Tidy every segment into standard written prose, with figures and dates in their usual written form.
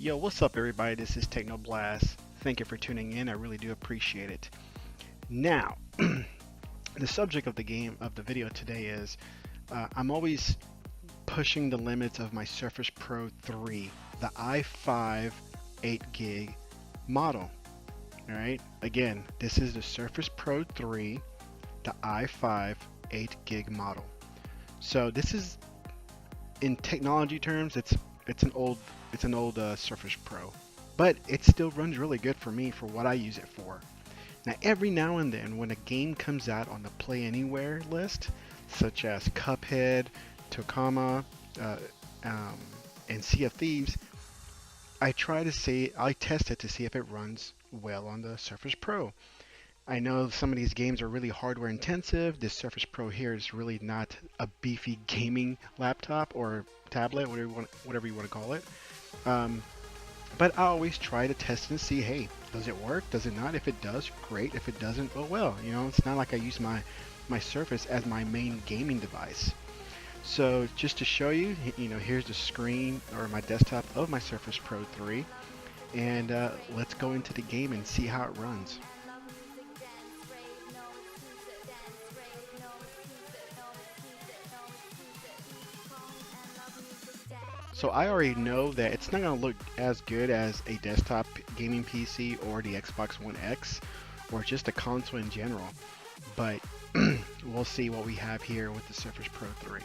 Yo, what's up everybody? This is TeknoBlast. Thank you for tuning in. I really do appreciate it. Now, the subject of the video today is I'm always pushing the limits of my Surface Pro 3, the i5 8GB model. All right. Again, this is the Surface Pro 3, the i5 8GB model. So this is, in technology terms, it's an old Surface Pro, but it still runs really good for me for what I use it for. Now, every now and then, when a game comes out on the Play Anywhere list, such as Cuphead, Tokama, and Sea of Thieves, I test it to see if it runs well on the Surface Pro. I know some of these games are really hardware intensive. This Surface Pro here is really not a beefy gaming laptop or tablet, whatever you want to call it. But I always try to test and see, hey, does it work? Does it not? If it does, great. If it doesn't, oh well. You know, it's not like I use my Surface as my main gaming device. So just to show you, here's the screen or my desktop of my Surface Pro 3. And let's go into the game and see how it runs. So I already know that it's not going to look as good as a desktop gaming PC or the Xbox One X or just a console in general, but we'll see what we have here with the Surface Pro 3.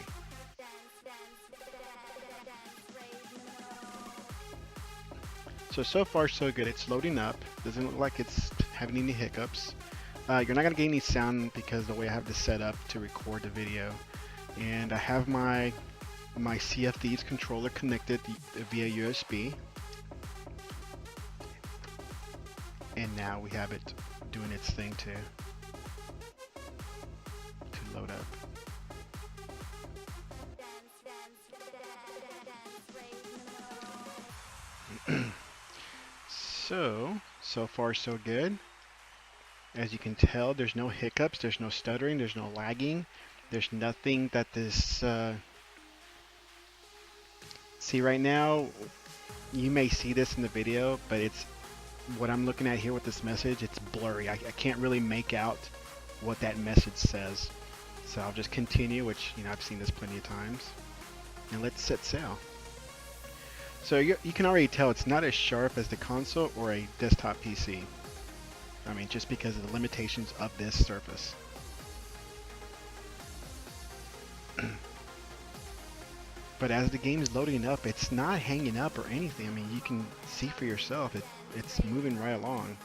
So far so good. It's loading up. Doesn't look like it's having any hiccups. You're not going to get any sound because the way I have this set up to record the video. And I have my Sea of Thieves controller connected via USB, and now we have it doing its thing to load up. So far so good. As you can tell, there's no hiccups, there's no stuttering, there's no lagging, there's nothing that this see right now, you may see this in the video, but it's what I'm looking at here with this message. It's blurry. I can't really make out what that message says. So I'll just continue, which I've seen this plenty of times. And let's set sail. So you can already tell it's not as sharp as the console or a desktop PC. I mean, just because of the limitations of this Surface. But as the game is loading up, it's not hanging up or anything. I mean, you can see for yourself, it's moving right along.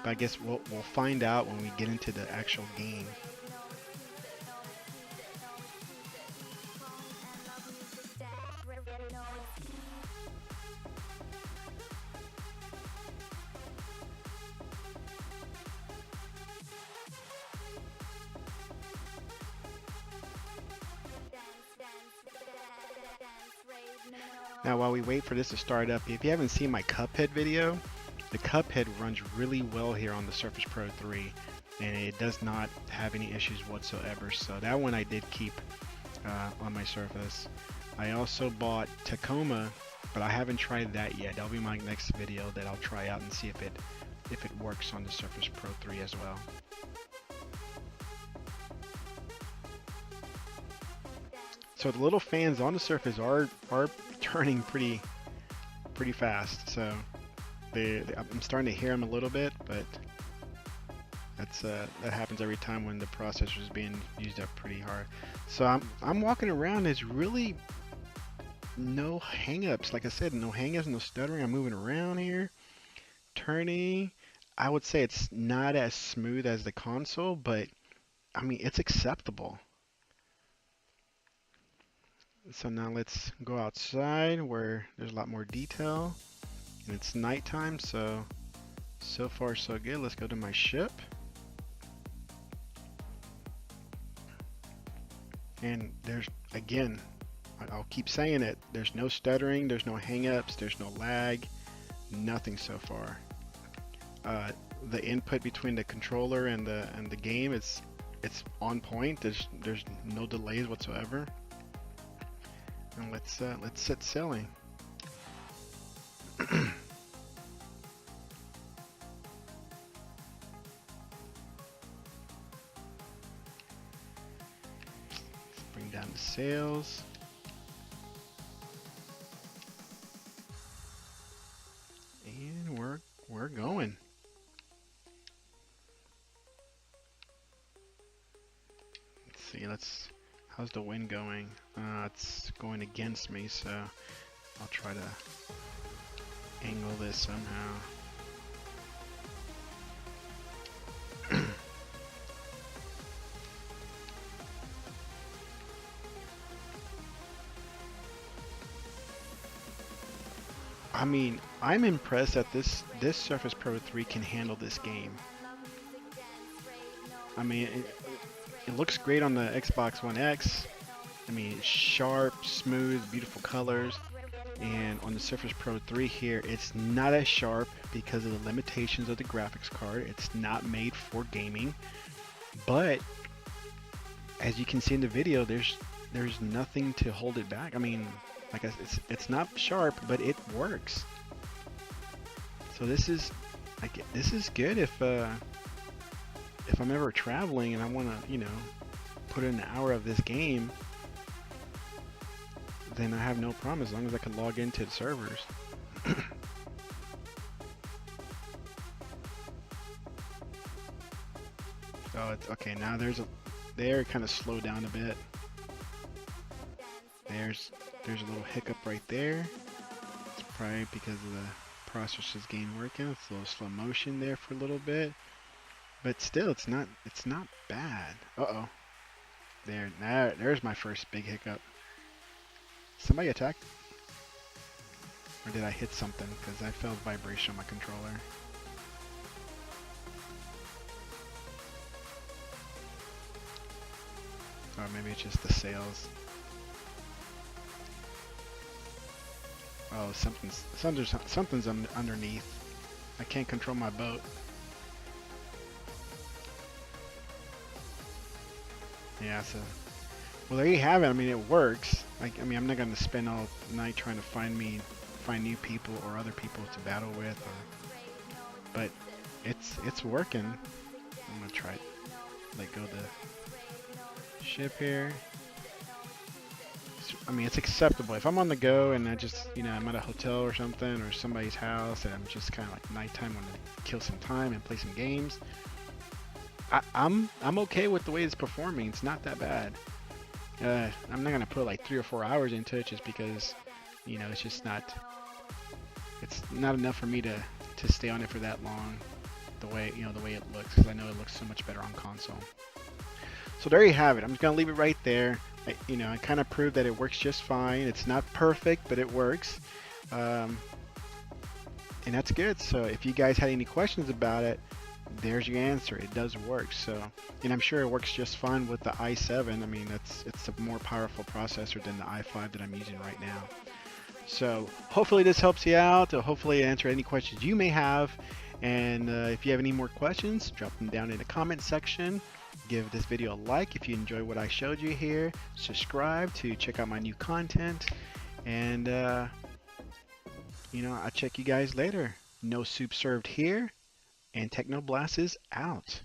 But I guess we'll find out when we get into the actual game. Now while we wait for this to start up, if you haven't seen my Cuphead video, the Cuphead runs really well here on the Surface Pro 3, and it does not have any issues whatsoever. So that one I did keep on my Surface. I also bought Tacoma, but I haven't tried that yet. That'll be my next video that I'll try out and see if it works on the Surface Pro 3 as well. So the little fans on the Surface are turning pretty fast. So I'm starting to hear them a little bit, but that happens every time when the processor is being used up pretty hard. So I'm walking around. There's really no hang-ups. Like I said, no hang-ups, no stuttering. I'm moving around here, turning. I would say it's not as smooth as the console, but I mean, it's acceptable. So now let's go outside where there's a lot more detail, and it's nighttime, so far so good. Let's go to my ship. And there's, again, I'll keep saying it, there's no stuttering, there's no hang-ups, there's no lag, nothing so far. The input between the controller and the game, it's on point. There's no delays whatsoever. And let's set sailing. Bring down the sails. And we're going. Let's see, how's the wind going? It's going against me, so I'll try to angle this somehow. I mean, I'm impressed that this Surface Pro 3 can handle this game. I mean, it looks great on the Xbox One X. I mean, it's sharp, smooth, beautiful colors. And on the Surface Pro 3 here, it's not as sharp because of the limitations of the graphics card. It's not made for gaming. But as you can see in the video, there's nothing to hold it back. I mean, like it's not sharp, but it works. So this is good if I'm ever traveling and I want to, you know, put in an hour of this game, then I have no problem as long as I can log into the servers. So it's okay. Now there it kind of slowed down a bit. There's a little hiccup right there. It's probably because of the processor's game working. It's a little slow motion there for a little bit, but still, it's not bad. Uh-oh. There's my first big hiccup. Somebody attacked? Or did I hit something? Because I felt vibration on my controller. Or maybe it's just the sails. Oh, something's underneath. I can't control my boat. Yeah, so well, there you have it. I mean, it works. I mean, I'm not gonna spend all night trying to find new people or other people to battle with, but it's working. I'm gonna try let go the ship here. I mean, it's acceptable. If I'm on the go and I just, you know, I'm at a hotel or something or somebody's house and I'm just kind of like nighttime, want to kill some time and play some games, I'm okay with the way it's performing. It's not that bad. I'm not gonna put like 3 or 4 hours into it just because, you know, it's not enough for me to stay on it for that long. The way it looks, because I know it looks so much better on console. So there you have it. I'm just gonna leave it right there. I kind of proved that it works just fine. It's not perfect, but it works, and that's good. So if you guys had any questions about it, there's your answer. It does work. So, and I'm sure it works just fine with the i7. I mean, it's a more powerful processor than the i5 that I'm using right now. So hopefully this helps you out. Hopefully answer any questions you may have. And if you have any more questions, drop them down in the comment section. Give this video a like if you enjoy what I showed you here. Subscribe to check out my new content. And, I'll check you guys later. No soup served here. And TeknoBlast is out.